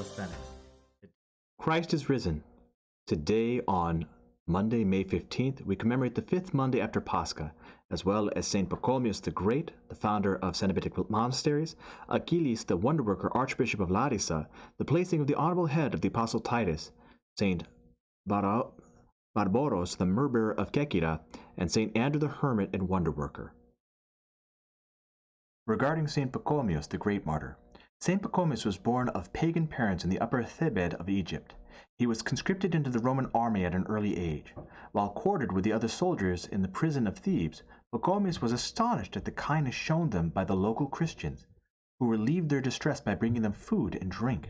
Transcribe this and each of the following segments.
Calisthenics. Christ is risen. Today, on Monday, May 15th, we commemorate the fifth Monday after Pascha, as well as St. Pachomius the Great, the founder of Cenobitic monasteries, Achillius the Wonderworker, Archbishop of Larissa, the placing of the honorable head of the Apostle Titus, St. Barbaros, the Myrrhbearer of Kerkyra, and St. Andrew the Hermit and Wonderworker. Regarding St. Pachomius the Great Martyr, St. Pachomius was born of pagan parents in the upper Thebaid of Egypt. He was conscripted into the Roman army at an early age. While quartered with the other soldiers in the prison of Thebes, Pachomius was astonished at the kindness shown them by the local Christians, who relieved their distress by bringing them food and drink.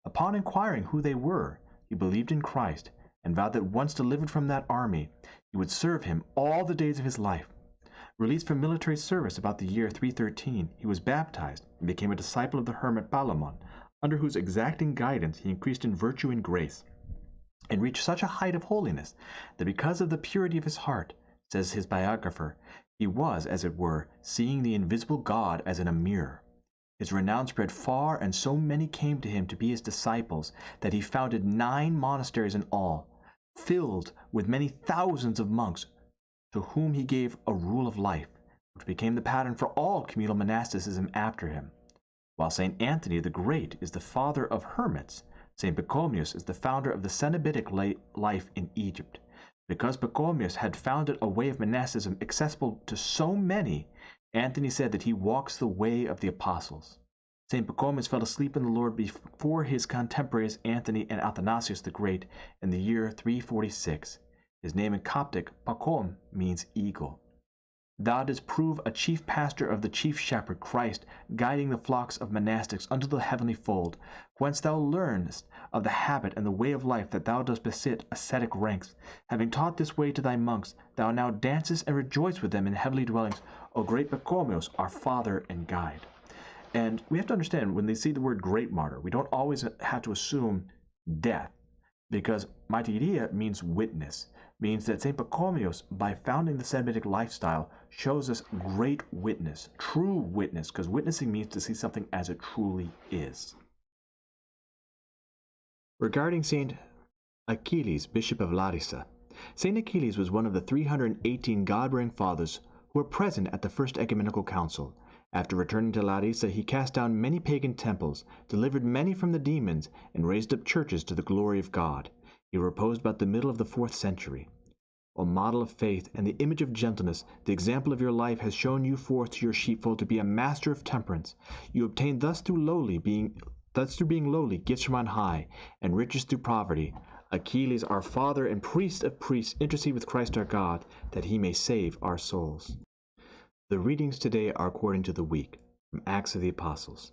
Upon inquiring who they were, he believed in Christ and vowed that once delivered from that army, he would serve him all the days of his life. Released from military service about the year 313, he was baptized and became a disciple of the hermit Palamon, under whose exacting guidance he increased in virtue and grace, and reached such a height of holiness that because of the purity of his heart, says his biographer, he was, as it were, seeing the invisible God as in a mirror. His renown spread far, and so many came to him to be his disciples that he founded 9 monasteries in all, filled with many thousands of monks, to whom he gave a rule of life, which became the pattern for all communal monasticism after him. While St. Anthony the Great is the father of hermits, St. Pachomius is the founder of the Cenobitic life in Egypt. Because Pachomius had founded a way of monasticism accessible to so many, Anthony said that he walks the way of the apostles. St. Pachomius fell asleep in the Lord before his contemporaries Anthony and Athanasius the Great in the year 346. His name in Coptic, Pachom, means eagle. Thou didst prove a chief pastor of the chief shepherd, Christ, guiding the flocks of monastics unto the heavenly fold, whence thou learnest of the habit and the way of life that thou dost besit ascetic ranks. Having taught this way to thy monks, thou now dancest and rejoice with them in heavenly dwellings, O great Pachomius, our father and guide. And we have to understand, when they see the word great martyr, we don't always have to assume death, because martyria means witness, means that St. Pachomius, by founding the Cenobitic lifestyle, shows us great witness, true witness, because witnessing means to see something as it truly is. Regarding St. Achilles, Bishop of Larissa, St. Achilles was one of the 318 God-bearing fathers who were present at the First Ecumenical Council. After returning to Larissa, he cast down many pagan temples, delivered many from the demons, and raised up churches to the glory of God. He reposed about the middle of the 4th century. O model of faith and the image of gentleness, the example of your life has shown you forth to your sheepfold to be a master of temperance. You obtained thus through being lowly gifts from on high, and riches through poverty. Achilles, our Father and Priest of priests, intercede with Christ our God, that he may save our souls. The readings today are according to the week, from Acts of the Apostles.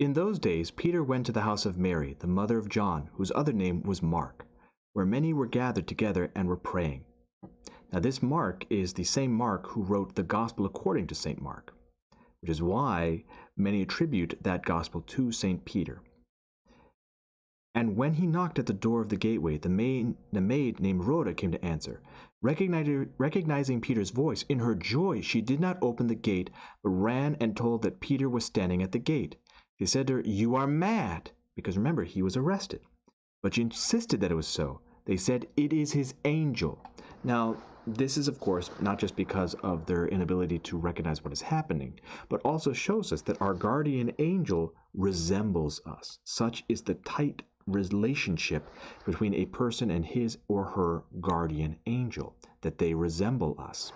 In those days Peter went to the house of Mary, the mother of John, whose other name was Mark, where many were gathered together and were praying. Now this Mark is the same Mark who wrote the Gospel according to St. Mark, which is why many attribute that Gospel to St. Peter. And when he knocked at the door of the gateway, the maid named Rhoda came to answer. Recognizing Peter's voice, in her joy she did not open the gate, but ran and told that Peter was standing at the gate. They said to her, "You are mad," because remember, he was arrested. But she insisted that it was so. They said, "It is his angel." Now, this is, of course, not just because of their inability to recognize what is happening, but also shows us that our guardian angel resembles us. Such is the tight relationship between a person and his or her guardian angel, that they resemble us.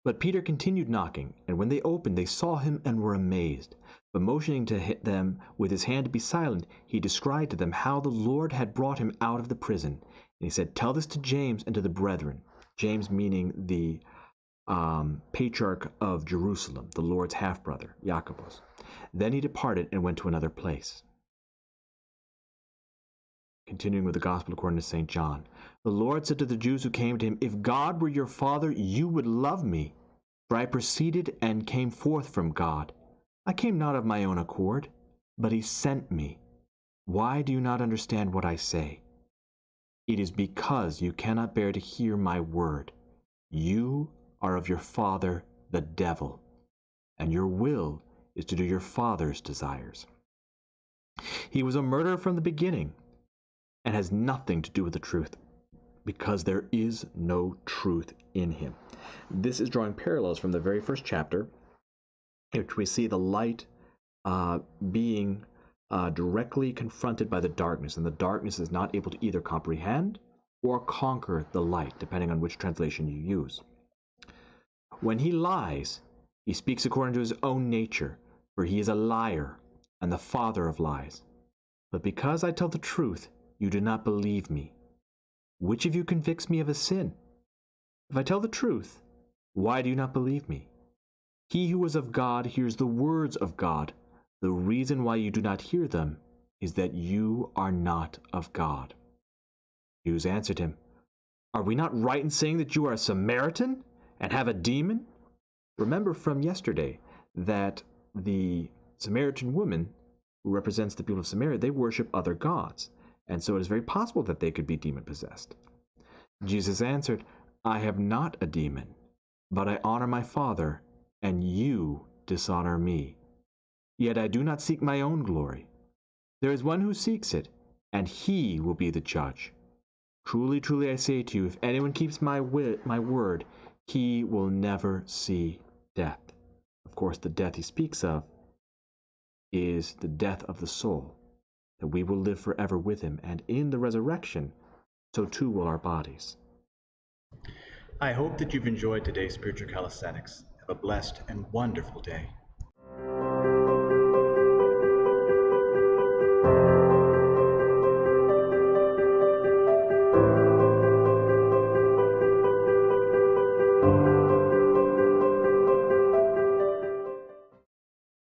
But Peter continued knocking, and when they opened, they saw him and were amazed. But motioning to them with his hand to be silent, he described to them how the Lord had brought him out of the prison. And he said, "Tell this to James and to the brethren." James meaning the patriarch of Jerusalem, the Lord's half-brother, Jacobus. Then he departed and went to another place. Continuing with the Gospel according to St. John. The Lord said to the Jews who came to him, "If God were your Father, you would love me, for I proceeded and came forth from God. I came not of my own accord, but he sent me. Why do you not understand what I say? It is because you cannot bear to hear my word. You are of your father, the devil, and your will is to do your father's desires." He was a murderer from the beginning and has nothing to do with the truth, because there is no truth in him. This is drawing parallels from the very first chapter, in which we see the light being directly confronted by the darkness, and the darkness is not able to either comprehend or conquer the light, depending on which translation you use. When he lies, he speaks according to his own nature, for he is a liar and the father of lies. But because I tell the truth, you do not believe me. Which of you convicts me of a sin? If I tell the truth, why do you not believe me? He who is of God hears the words of God. The reason why you do not hear them is that you are not of God. Jews answered him, Are we not right in saying that you are a Samaritan and have a demon? Remember from yesterday that the Samaritan woman, who represents the people of Samaria, they worship other gods, and so it is very possible that they could be demon-possessed. Jesus answered, I have not a demon, but I honor my Father, and you dishonor me. Yet I do not seek my own glory. There is one who seeks it, and he will be the judge. Truly, truly, I say to you, if anyone keeps my word, he will never see death. Of course, the death he speaks of is the death of the soul, that we will live forever with him, and in the resurrection, so too will our bodies. I hope that you've enjoyed today's Spiritual Calisthenics. Have a blessed and wonderful day.